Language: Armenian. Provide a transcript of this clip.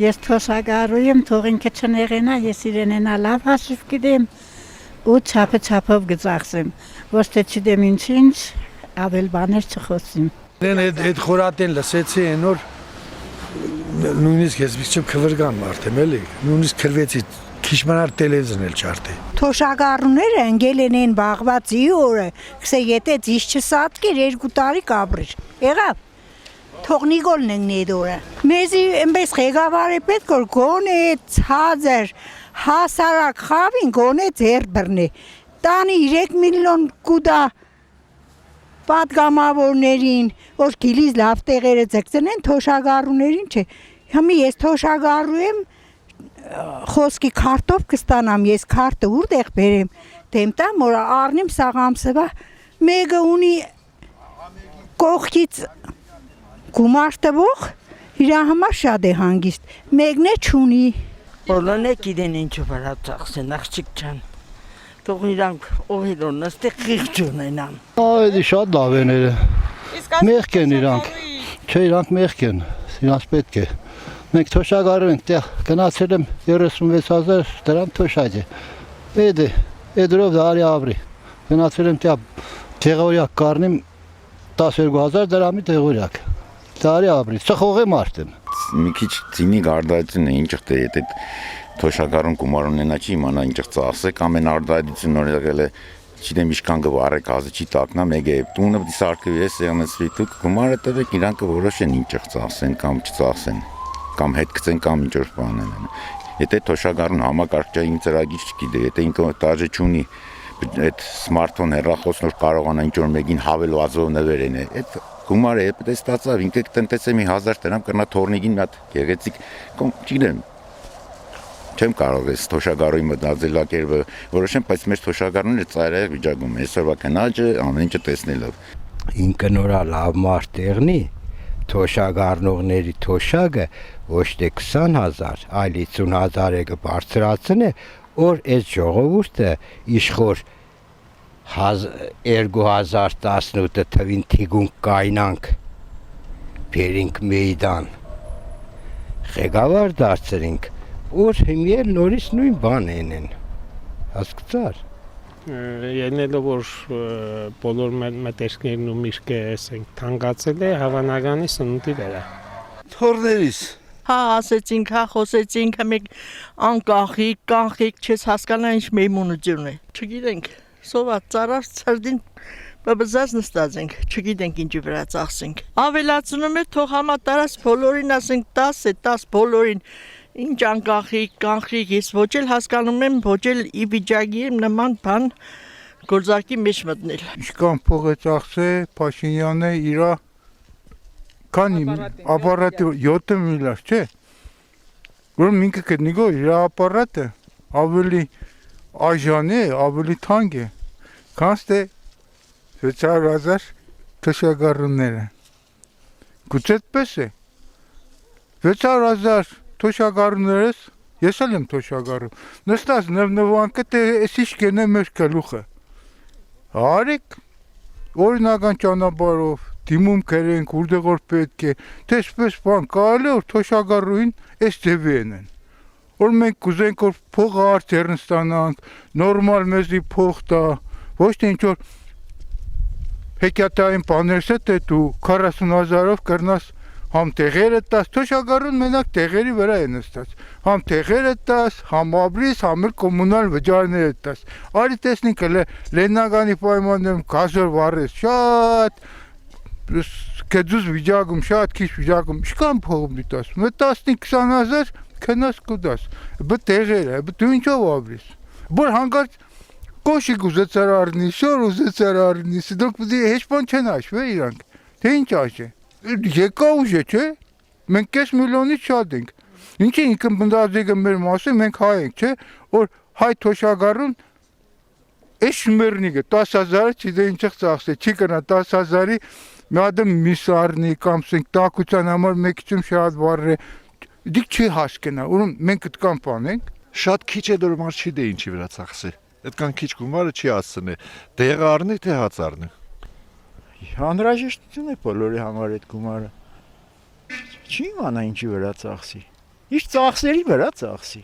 Ես թոշակառու եմ, թող ինքը չներենա, ես իրենենա լավ հաշիվ գիտեմ ու չափով գծախսեմ, ոչ թե չդեմ ինչ ավել բաներ չխոսիմ։ Այդ խորատեն լսեցի այն օր նույնիսկ ես չեմ քվրգան մարդեմ էլի, նույնիսկ քրվեցի քիչ մնար տելևիզիոն էլ չարտի։ Թոշակառուները ընկել են բաղվածի օրը, քսե եթե ձիզ չսատկեր 2 տարի կաբրիր։ Եղավ։ Թողնիկոլն են այդ օրը։ Մեզի այնպես ղեկավար է պետք որ գոնե ցածր հասարակ խավին գոնե ձեր բռնի։ Տանի 3 միլիոն կուտա պատգամավորներին, որ գիլիզ լավ տեղերը ձգցնեն, թոշակառուներին չէ։ Հիմա ես թոշակառու եմ, խոսքի քարտով կստանամ, ես քարտը որտեղ բերեմ, դեմ տամ, որ առնեմ սաղամսվա, մեկը ունի կողքից գումար տվող, իր համար շատ է հանգիստ, մեկն է չունի։ Բոլորն է գիտեն ինչու վրա ծախսեն, աղջիկ ջան։ Թող իրանք օհերոն նստի խիղճ ունենան։ Այդի շատ լավ են էլը։ Մեղք են իրանք։ Չէ, իրանք մեղք են, իրանք պետք է։ Մենք թոշակառու ենք, տեղ գնացել եմ 36,000 դրամ թոշակ է։ Էդրով դարի ապրի։ Գնացել եմ տեղորյակ կառնիմ 12,000 դրամի տեղորյակ։ Դարի ապրի, ծխող եմ արդեն։ Մի քիչ ցինիկ արդարություն է, ինչ թե եթե թոշակառուն գումար ունենա չի իմանա ինչ ծախսե կամ այն արդարությունն որ եղել է չգիտեմ ինչքան գվարեք ազի տակնա մեկ է տունը պիտի սարքվի է սեղանեցվի դուք գումարը տվեք իրանք որոշեն ինչ ծախսեն կամ չծախսեն կամ հետ գցեն կամ ինչ որ բան են եթե թոշակառուն համակարգչային ծրագիր չգիտե եթե ինքը տաժե չունի այդ սմարթֆոն հեռախոսն որ կարողանա ինչ որ մեկին հավելվածով նվերեն է այդ գումարը պետք է ստացավ ինքը տնտեսը մի 1000 դրամ կնա թորնիկին մի հատ գեղեցիկ չգիտեմ չեմ կարող ես թոշակառուի մտածելակերպը որոշեմ, բայց մեր թոշակառուները ծայրահեղ վիճակում են, այսօրվա քնաճը ամեն ինչը տեսնելով։ Ինքը նորա լավ մարդ եղնի, թոշակառնողների թոշակը ոչ թե 20,000, այլ 50,000 է կբարձրացնե, որ այս ժողովուրդը իշխոր 2018 թվին թիգուն կայնանք, բերինք մեյդան, ղեկավար դարձրինք, որ հիմի էլ նորից նույն բան են, հասկացար։ Ելնելով որ բոլոր մտերքներն ու միրգը ասենք թանկացել է, հավանականի սնունդի վրա։ Թորներից։ Հա ասեցինք, հա խոսեցինք, մեկ կանխիկ չես հասկանա ինչ մեյմունություն է։ Չգիտենք, սոված ծարար ցրդին բաբզած նստած ենք, չգիտենք ինչի վրա ծախսենք։ Ավելացնում է թող համատարած բոլորին ասենք 10 է, 10 բոլորին ինչ կանխիկ, ես ոչ էլ հասկանում եմ, ոչ էլ ի վիճակի եմ նման բան գործակի մեջ մտնել։ Ինչքան փող է ծախսե, Փաշինյանը իրա քանի ապարատը 7 միլիարդ, չէ։ Որ ինքը կտնիգո իր ապարատը ավելի այժան է, ավելի թանկ է, քան թե 600,000 թոշակառուները։ Գուցե այդպես է։ 600,000 թոշակառուներս, ես էլ եմ թոշակառու, նստած նվնվանքը թե էսիշ կենե մեր գլուխը։ Արեք օրինական ճանապարհով դիմում կերենք, որտեղ որ պետք է, թե այսպես բան կարելի է որ թոշակառուին այս ձևի են։ Որ մենք կուզենք որ փողը արդեն ստանանք, նորմալ մեզի փող տա, ոչ թե ինչ որ հեքիաթային բաներս է թե դու 40,000-ով կրնաս համ տեղերը տաս, թոշակառուն մենակ տեղերի վրա է նստած, համ տեղերը տաս, համ ապրիս, համ էլ կոմունալ վճարները տաս, արի տեսնինք լեննագանի պայմաններում գազոր վառես շատ, կեդուզ վիճակում, շատ քիչ վիճակում, ինչքան փողում դիտաս, 15-20,000 կնաս կուդաս, բը տեղերը, բը դու ինչով ապրիս, որ հանգարց կոշիկ ուզեցար առնի, շոր ուզեցար առնի, դուք պիտի հեչ բան չեն աշվե իրանք, թե ինչ աշե Եկա ուժ է, չէ, մենք կես միլիոնից շատ ենք, ինչ է ինքը բնդազեգը մեր մասը, մենք հայ ենք, չէ, որ հայ թոշակառուն այս շմերնիկը 10,000-ը չիդե ինչեղ ծախսե, չի կնա 10,000-ի մի հատը միս առնի կամ սենք տակության համար մեկիչում շատ վարր է, դիք չի հասկենա, ուրում մենք ըտկան պան ենք։ Շատ քիչ է դոր մար չի դե ինչի վրա ծախսե, այդքան քիչ գումարը չի ասցնե, դեղը առնի, թե հաց առնի։ Անհրաժեշտություն է բոլորի համար այդ գումարը։ Չի իմանա ինչի վրա ծախսի։ Իշ ծախսերի վրա ծախսի։